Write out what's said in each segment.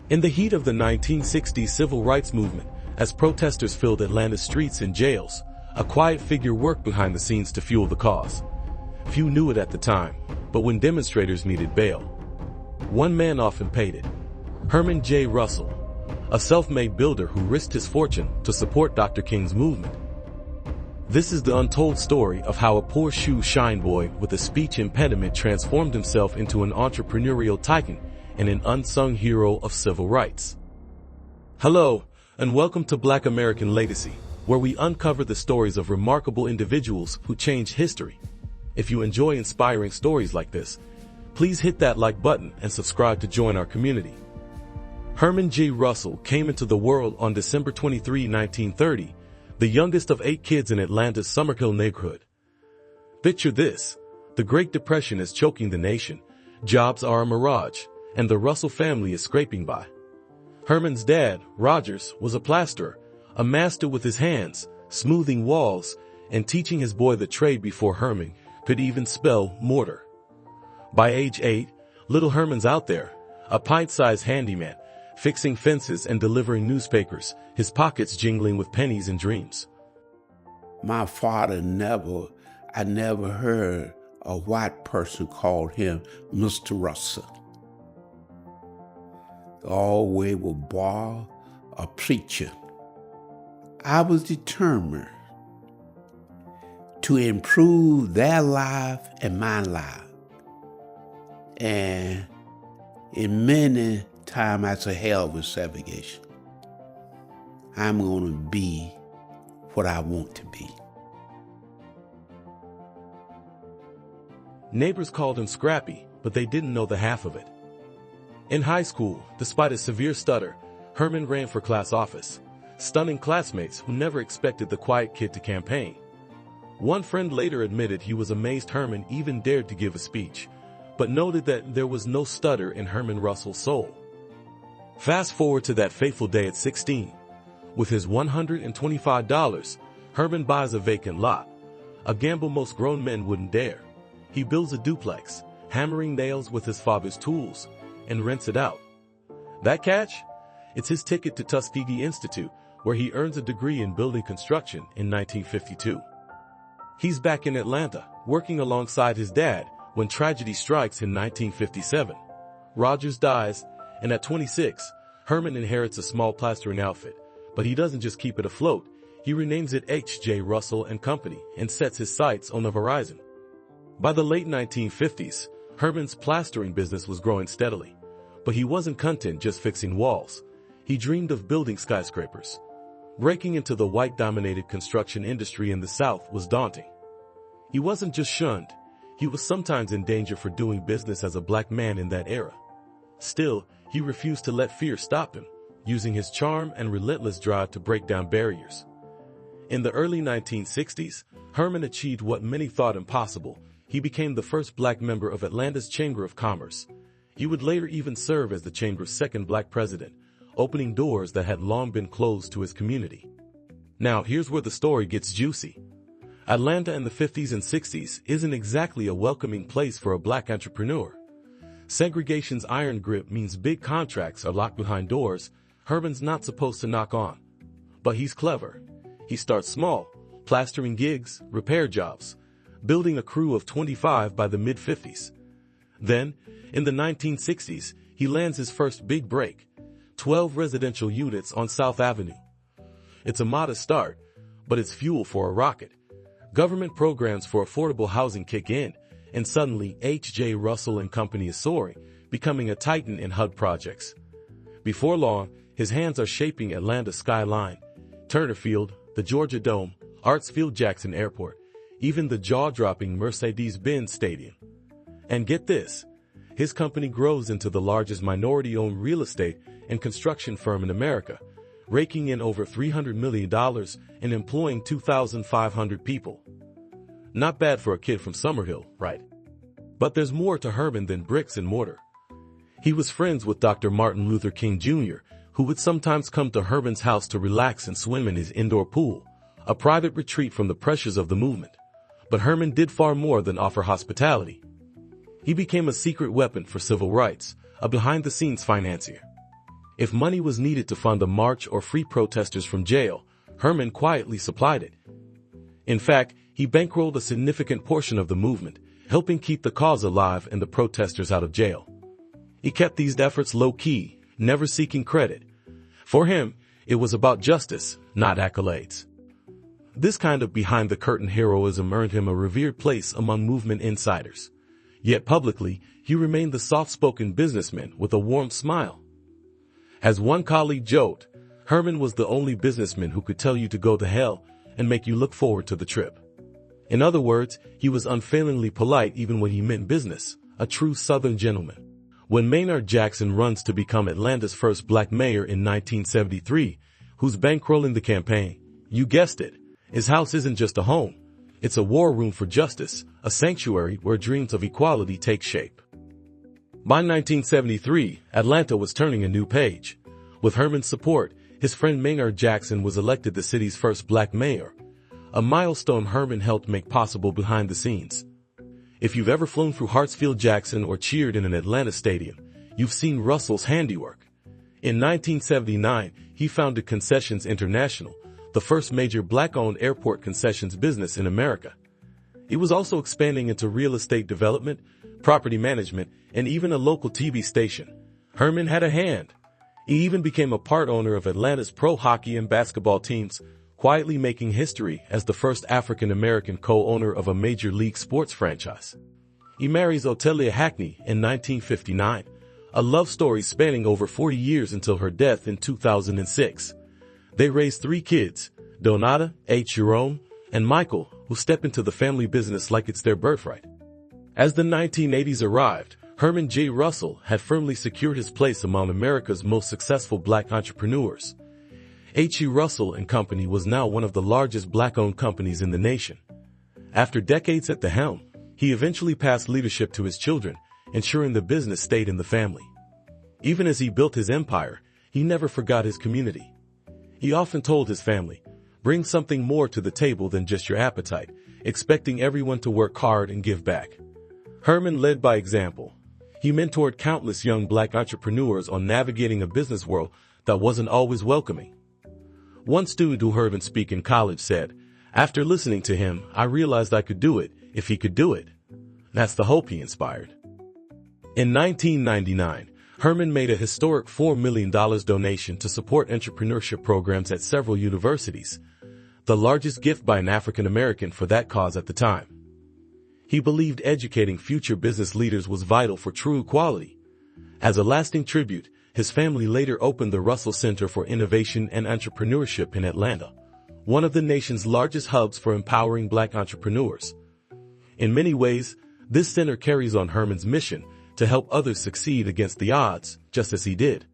In the heat of the 1960s civil rights movement, as protesters filled Atlanta's streets and jails, a quiet figure worked behind the scenes to fuel the cause. Few knew it at the time, but when demonstrators needed bail, one man often paid it. Herman J. Russell, a self-made builder who risked his fortune to support Dr. King's movement. This is the untold story of how a poor shoeshine boy with a speech impediment transformed himself into an entrepreneurial titan and an unsung hero of civil rights. Hello, and welcome to Black American Legacy, where we uncover the stories of remarkable individuals who changed history. If you enjoy inspiring stories like this, please hit that like button and subscribe to join our community. Herman J. Russell came into the world on December 23, 1930, the youngest of 8 kids in Atlanta's Summerhill neighborhood. Picture this: the Great Depression is choking the nation, jobs are a mirage, and the Russell family is scraping by. Herman's dad, Rogers, was a plasterer, a master with his hands, smoothing walls, and teaching his boy the trade before Herman could even spell mortar. By age 8, little Herman's out there, a pint-sized handyman, fixing fences and delivering newspapers, his pockets jingling with pennies and dreams. My father I never heard a white person call him Mr. Russell. Always was Bob, a preacher. I was determined to improve their life and my life. And in many times I said, hell with segregation. I'm going to be what I want to be. Neighbors called him Scrappy, but they didn't know the half of it. In high school, despite a severe stutter, Herman ran for class office, stunning classmates who never expected the quiet kid to campaign. One friend later admitted he was amazed Herman even dared to give a speech, but noted that there was no stutter in Herman Russell's soul. Fast forward to that fateful day at 16. With his $125, Herman buys a vacant lot, a gamble most grown men wouldn't dare. He builds a duplex, hammering nails with his father's tools, and rents it out. That catch? It's his ticket to Tuskegee Institute, where he earns a degree in building construction in 1952. He's back in Atlanta, working alongside his dad, when tragedy strikes in 1957. Rogers dies, and at 26, Herman inherits a small plastering outfit, but he doesn't just keep it afloat. He renames it H.J. Russell and Company and sets his sights on the horizon. By the late 1950s, Herman's plastering business was growing steadily, but he wasn't content just fixing walls. He dreamed of building skyscrapers. Breaking into the white-dominated construction industry in the South was daunting. He wasn't just shunned, he was sometimes in danger for doing business as a black man in that era. Still, he refused to let fear stop him, using his charm and relentless drive to break down barriers. In the early 1960s, Herman achieved what many thought impossible. He became the first black member of Atlanta's Chamber of Commerce. He would later even serve as the Chamber's second black president, opening doors that had long been closed to his community. Now, here's where the story gets juicy. Atlanta in the 50s and 60s isn't exactly a welcoming place for a black entrepreneur. Segregation's iron grip means big contracts are locked behind doors Herman's not supposed to knock on. But he's clever. He starts small, plastering gigs, repair jobs, building a crew of 25 by the mid-50s. Then, in the 1960s, he lands his first big break, 12 residential units on South Avenue. It's a modest start, but it's fuel for a rocket. Government programs for affordable housing kick in, and suddenly H.J. Russell and Company is soaring, becoming a titan in HUD projects. Before long, his hands are shaping Atlanta's Skyline, Turner Field, the Georgia Dome, Hartsfield-Jackson Airport, even the jaw-dropping Mercedes-Benz Stadium. And get this, his company grows into the largest minority-owned real estate and construction firm in America, raking in over $300 million and employing 2,500 people. Not bad for a kid from Summerhill, right? But there's more to Herman than bricks and mortar. He was friends with Dr. Martin Luther King Jr., who would sometimes come to Herman's house to relax and swim in his indoor pool, a private retreat from the pressures of the movement. But Herman did far more than offer hospitality. He became a secret weapon for civil rights, a behind-the-scenes financier. If money was needed to fund a march or free protesters from jail, Herman quietly supplied it. In fact, he bankrolled a significant portion of the movement, helping keep the cause alive and the protesters out of jail. He kept these efforts low-key, never seeking credit. For him, it was about justice, not accolades. This kind of behind-the-curtain heroism earned him a revered place among movement insiders. Yet publicly, he remained the soft-spoken businessman with a warm smile. As one colleague joked, Herman was the only businessman who could tell you to go to hell and make you look forward to the trip. In other words, he was unfailingly polite even when he meant business, a true Southern gentleman. When Maynard Jackson runs to become Atlanta's first black mayor in 1973, who's bankrolling the campaign, you guessed it, his house isn't just a home. It's a war room for justice, a sanctuary where dreams of equality take shape. By 1973, Atlanta was turning a new page. With Herman's support, his friend Maynard Jackson was elected the city's first black mayor, a milestone Herman helped make possible behind the scenes. If you've ever flown through Hartsfield-Jackson or cheered in an Atlanta stadium, you've seen Russell's handiwork. In 1979, he founded Concessions International, the first major black-owned airport concessions business in America. He was also expanding into real estate development, property management, and even a local TV station. Herman had a hand. He even became a part owner of Atlanta's pro hockey and basketball teams, quietly making history as the first African-American co-owner of a major league sports franchise. He marries Otelia Hackney in 1959, a love story spanning over 40 years until her death in 2006. They raised 3 kids, Donata, Jerome, and Michael, who step into the family business like it's their birthright. As the 1980s arrived, Herman J. Russell had firmly secured his place among America's most successful black entrepreneurs. H.E. Russell and Company was now one of the largest black-owned companies in the nation. After decades at the helm, he eventually passed leadership to his children, ensuring the business stayed in the family. Even as he built his empire, he never forgot his community. He often told his family, "Bring something more to the table than just your appetite," expecting everyone to work hard and give back. Herman led by example. He mentored countless young black entrepreneurs on navigating a business world that wasn't always welcoming. One student who heard him speak in college said, "After listening to him, I realized I could do it if he could do it." That's the hope he inspired. In 1999, Herman made a historic $4 million donation to support entrepreneurship programs at several universities, the largest gift by an African American for that cause at the time. He believed educating future business leaders was vital for true equality. As a lasting tribute, his family later opened the Russell Center for Innovation and Entrepreneurship in Atlanta, one of the nation's largest hubs for empowering black entrepreneurs. In many ways, this center carries on Herman's mission to help others succeed against the odds, just as he did.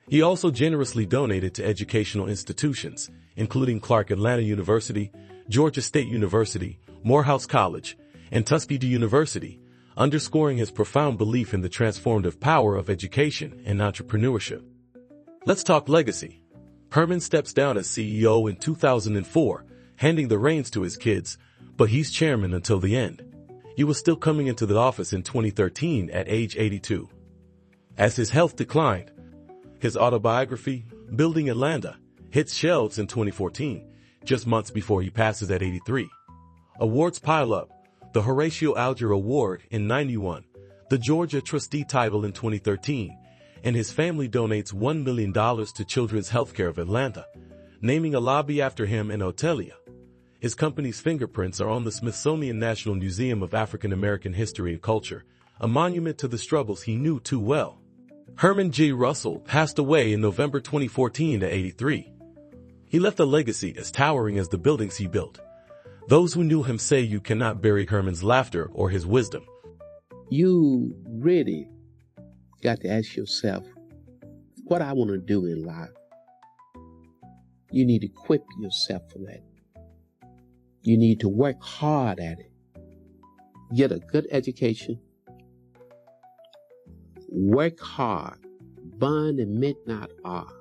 He also generously donated to educational institutions, including Clark Atlanta University, Georgia State University, Morehouse College, and Tuskegee University, underscoring his profound belief in the transformative power of education and entrepreneurship. Let's talk legacy. Herman steps down as CEO in 2004, handing the reins to his kids, but he's chairman until the end. He was still coming into the office in 2013 at age 82. As his health declined, his autobiography, Building Atlanta, hits shelves in 2014, just months before he passes at 83. Awards pile up. The Horatio Alger Award in 91, the Georgia Trustee title in 2013, and his family donates $1 million to Children's Healthcare of Atlanta, naming a lobby after him and Otelia. His company's fingerprints are on the Smithsonian National Museum of African American History and Culture, a monument to the struggles he knew too well. Herman J. Russell passed away in November 2014 at 83. He left a legacy as towering as the buildings he built. Those who knew him say you cannot bury Herman's laughter or his wisdom. You really got to ask yourself, what I want to do in life. You need to equip yourself for that. You need to work hard at it. Get a good education. Work hard. Burn the midnight hour.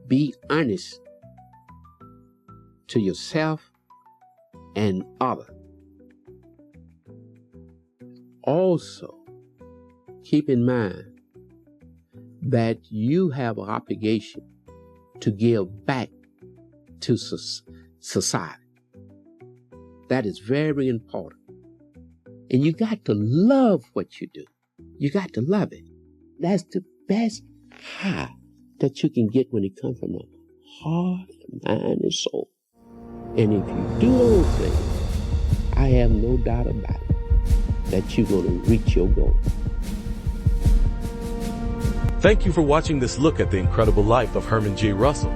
Be honest to yourself and others. Also, keep in mind, that you have an obligation to give back to society. That is very important. And you got to love what you do. You got to love it. That's the best high that you can get when it comes from the heart, mind, and soul. And if you do those things, I have no doubt about it that you're going to reach your goal. Thank you for watching this look at the incredible life of Herman J. Russell.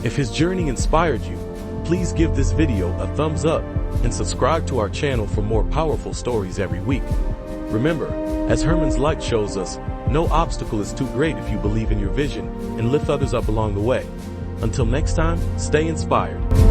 If his journey inspired you, please give this video a thumbs up and subscribe to our channel for more powerful stories every week. Remember, as Herman's light shows us, no obstacle is too great if you believe in your vision and lift others up along the way. Until next time, stay inspired.